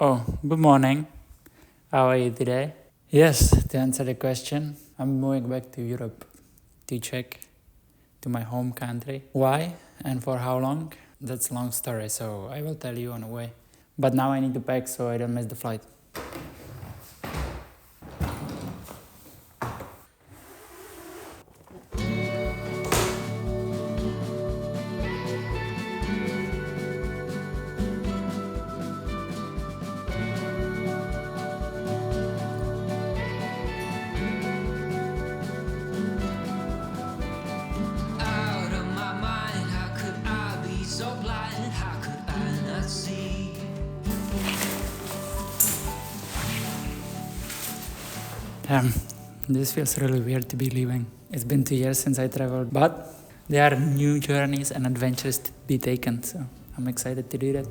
Oh, good morning. How are you today? Yes, to answer the question, I'm moving back to Europe, to Czech, to my home country. Why and for how long? That's a long story, so I will tell you on the way. But now I need to pack so I don't miss the flight. This feels really weird to be leaving. It's been 2 years since I traveled, but there are new journeys and adventures to be taken, so I'm excited to do that.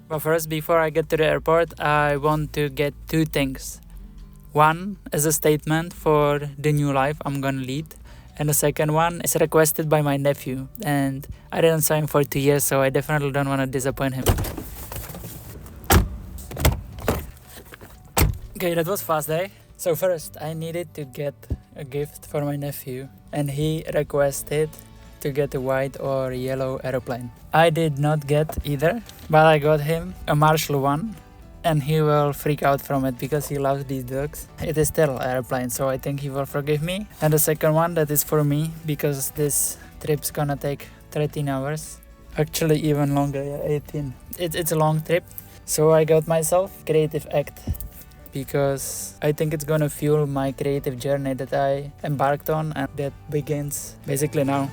But first, before I get to the airport, I want to get 2 things. One is a statement for the new life I'm gonna lead. And the second one is requested by my nephew. And I didn't saw him for 2 years, so I definitely don't want to disappoint him. Okay, that was fast day. So first, I needed to get a gift for my nephew. And he requested to get a white or yellow aeroplane. I did not get either, but I got him a Marshall one, and he will freak out from it because he loves these dogs. It is still an airplane, so I think he will forgive me. And the second one, that is for me, because this trip's gonna take 13 hours. Actually even longer, yeah, 18. It's a long trip, so I got myself Creative Act, because I think it's gonna fuel my creative journey that I embarked on, and that begins basically now.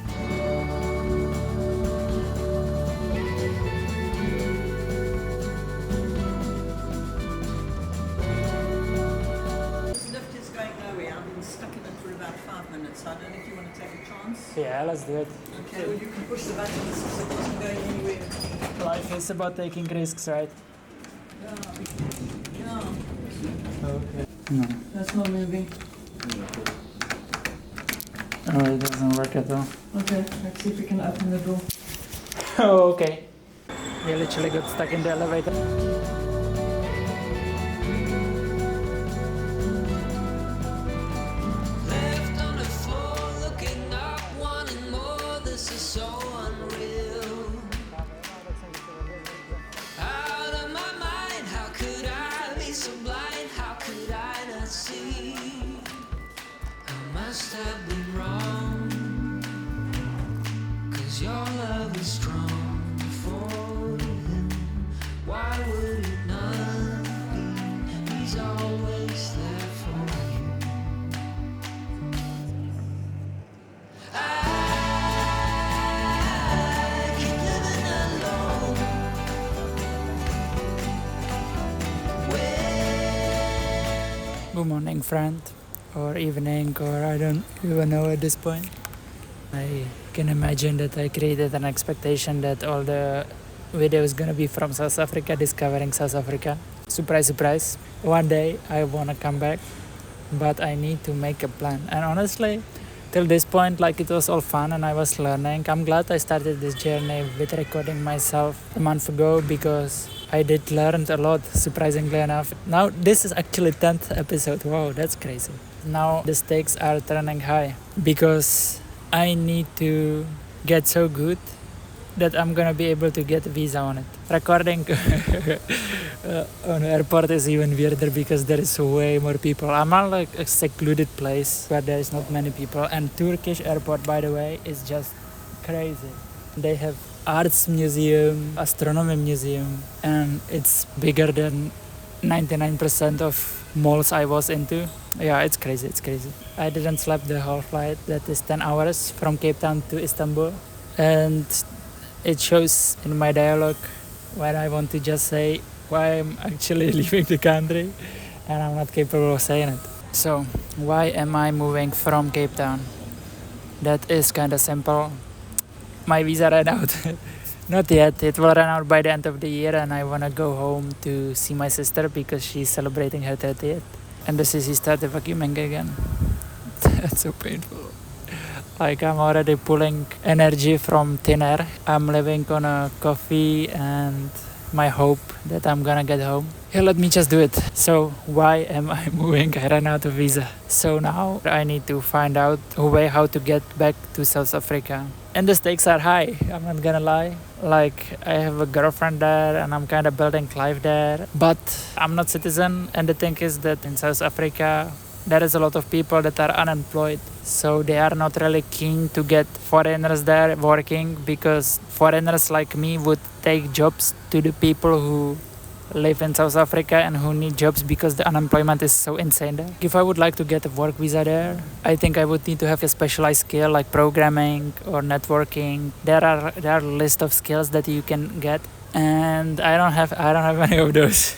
So I don't know if you want to take a chance. Yeah, let's do it. Okay, well you can push the buttons because it wasn't going anywhere. Life is about taking risks, right? Yeah. Okay. No. That's not moving. Oh, it doesn't work at all. Okay, let's see if we can open the door. Oh, okay. We literally got stuck in the elevator. Good morning, friend, or evening, or I don't even know at this point. I can imagine that I created an expectation that all the videos gonna be from South Africa, discovering South Africa. Surprise, surprise. One day I wanna come back, but I need to make a plan. And honestly, till this point, like, it was all fun and I was learning. I'm glad I started this journey with recording myself a month ago, because I did learn a lot, surprisingly enough. Now this is actually 10th episode. Wow, that's crazy. Now the stakes are turning high, because I need to get so good that I'm gonna be able to get a visa on it. Recording on the airport is even weirder because there is way more people. I'm on like a secluded place where there is not many people, and Turkish airport, by the way, is just crazy. They have arts museum, astronomy museum, and it's bigger than 99% of malls I was into. Yeah, it's crazy. I didn't sleep the whole flight. That is 10 hours from Cape Town to Istanbul. And it shows in my dialogue when I want to just say why I'm actually leaving the country and I'm not capable of saying it. So, why am I moving from Cape Town? That is kind of simple. My visa ran out. Not yet. It will run out by the end of the year, and I want to go home to see my sister because she's celebrating her 30th. And the sissy started vacuuming again. That's so painful. Like, I'm already pulling energy from thin air. I'm living on a coffee and my hope that I'm gonna get home. Yeah, let me just do it. So, why am I moving? I ran out of visa. So now I need to find out a way how to get back to South Africa. And the stakes are high, I'm not gonna lie. Like, I have a girlfriend there and I'm kind of building life there. But I'm not citizen, and the thing is that in South Africa, there is a lot of people that are unemployed. So they are not really keen to get foreigners there working, because foreigners like me would take jobs to the people who live in South Africa and who need jobs because the unemployment is so insane there. If I would like to get a work visa there, I think I would need to have a specialized skill like programming or networking. There are a list of skills that you can get, and I don't have any of those.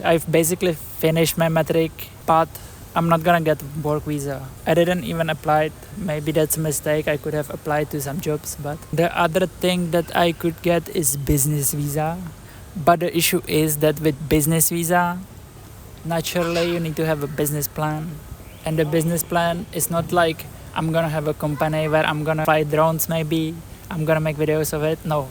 I've basically finished my matric, but I'm not gonna get work visa. I didn't even apply. Maybe that's a mistake. I could have applied to some jobs, but the other thing that I could get is business visa. But the issue is that with business visa, naturally you need to have a business plan. And the business plan is not like I'm gonna have a company where I'm gonna fly drones, maybe I'm gonna make videos of it. No,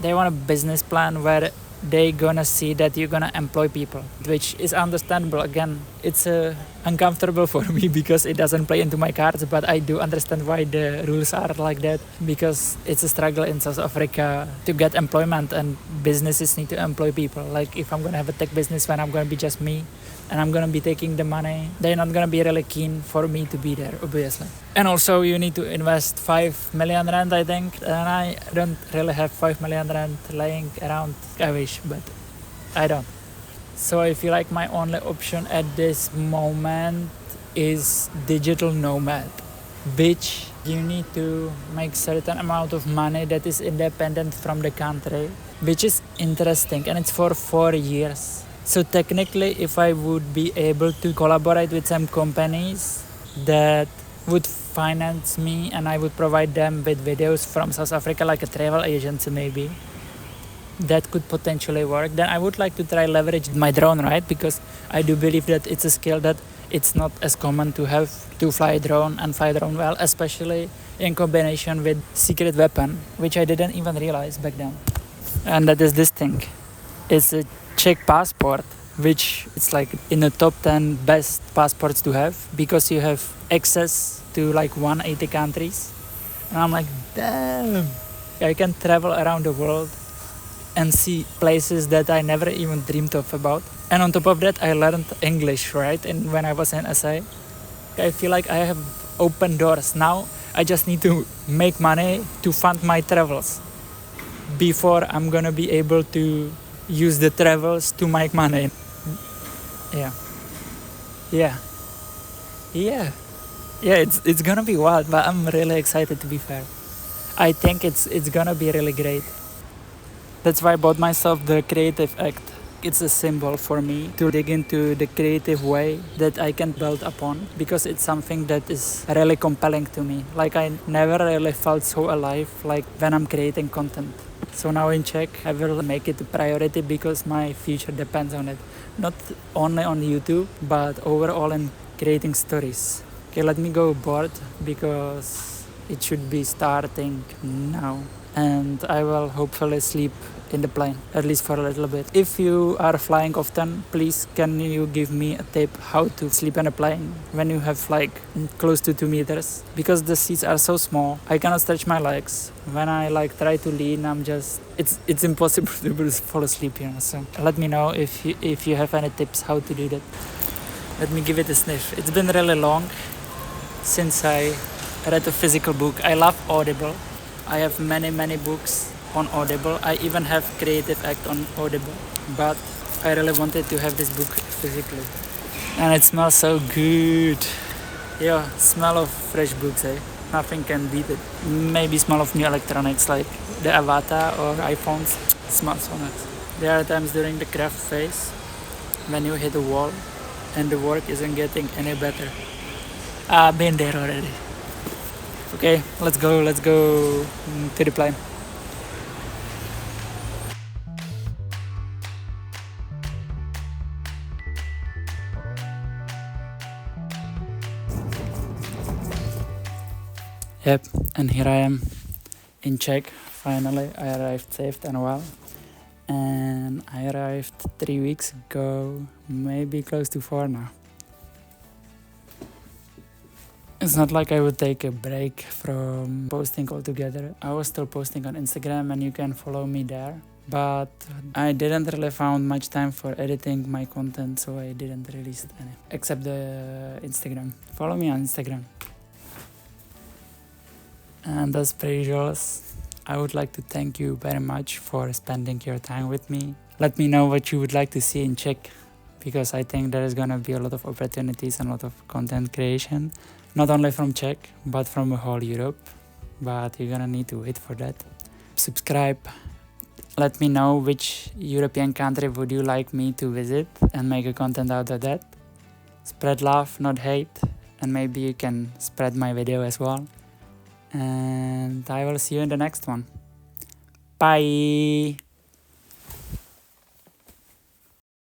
they want a business plan where they gonna see that you're gonna employ people, which is understandable. Again, it's uncomfortable for me because it doesn't play into my cards, but I do understand why the rules are like that, because it's a struggle in South Africa to get employment, and businesses need to employ people. Like, if I'm gonna have a tech business when I'm gonna be just me and I'm gonna be taking the money, they're not gonna be really keen for me to be there, obviously. And also you need to invest 5 million rand, I think, and I don't really have 5 million rand laying around. I wish, but I don't. So I feel like my only option at this moment is digital nomad, which you need to make certain amount of money that is independent from the country, which is interesting, and it's for 4 years. So technically, if I would be able to collaborate with some companies that would finance me and I would provide them with videos from South Africa, like a travel agency maybe, that could potentially work. Then I would like to try leverage my drone, right? Because I do believe that it's a skill that it's not as common to have, to fly a drone and fly a drone well, especially in combination with secret weapon, which I didn't even realize back then. And that is this thing. It's a Czech passport, which it's like in the top 10 best passports to have, because you have access to like 180 countries. And I'm like, damn, I can travel around the world and see places that I never even dreamed of about. And on top of that, I learned English, right? And when I was in SA, I feel like I have open doors. Now I just need to make money to fund my travels before I'm gonna be able to use the travels to make money. Yeah, it's gonna be wild, but I'm really excited, to be fair. I think it's gonna be really great. That's why I bought myself the Creative Act. It's a symbol for me to dig into the creative way that I can build upon, because it's something that is really compelling to me. Like, I never really felt so alive like when I'm creating content. So now in Czech, I will make it a priority because my future depends on it. Not only on YouTube, but overall in creating stories. Okay, let me go board because it should be starting now. And I will hopefully sleep in the plane, at least for a little bit. If you are flying often, please can you give me a tip how to sleep in a plane when you have like close to 2 meters, because the seats are so small. I cannot stretch my legs. When I like try to lean, it's impossible to fall asleep here. So let me know if you have any tips how to do that. Let me give it a sniff. It's been really long since I read a physical book. I love Audible. I have many books on Audible. I even have Creative Act on Audible, but I really wanted to have this book physically. And it smells so good. Yeah, smell of fresh books, eh? Nothing can beat it. Maybe smell of new electronics like the Avata or iPhones. It smells so nice. There are times during the craft phase when you hit a wall and the work isn't getting any better. I've been there already. Okay, let's go to the plane. Yep, and here I am in Czech. Finally, I arrived safe and well. And I arrived 3 weeks ago, maybe close to 4 now. It's not like I would take a break from posting altogether. I was still posting on Instagram and you can follow me there. But I didn't really found much time for editing my content, so I didn't release any. Except the Instagram. Follow me on Instagram. And as per usual, I would like to thank you very much for spending your time with me. Let me know what you would like to see in Czech, because I think there is gonna be a lot of opportunities and a lot of content creation. Not only from Czech, but from whole Europe. But you're gonna need to wait for that. Subscribe. Let me know which European country would you like me to visit and make a content out of that. Spread love, not hate. And maybe you can spread my video as well. And I will see you in the next one. Bye!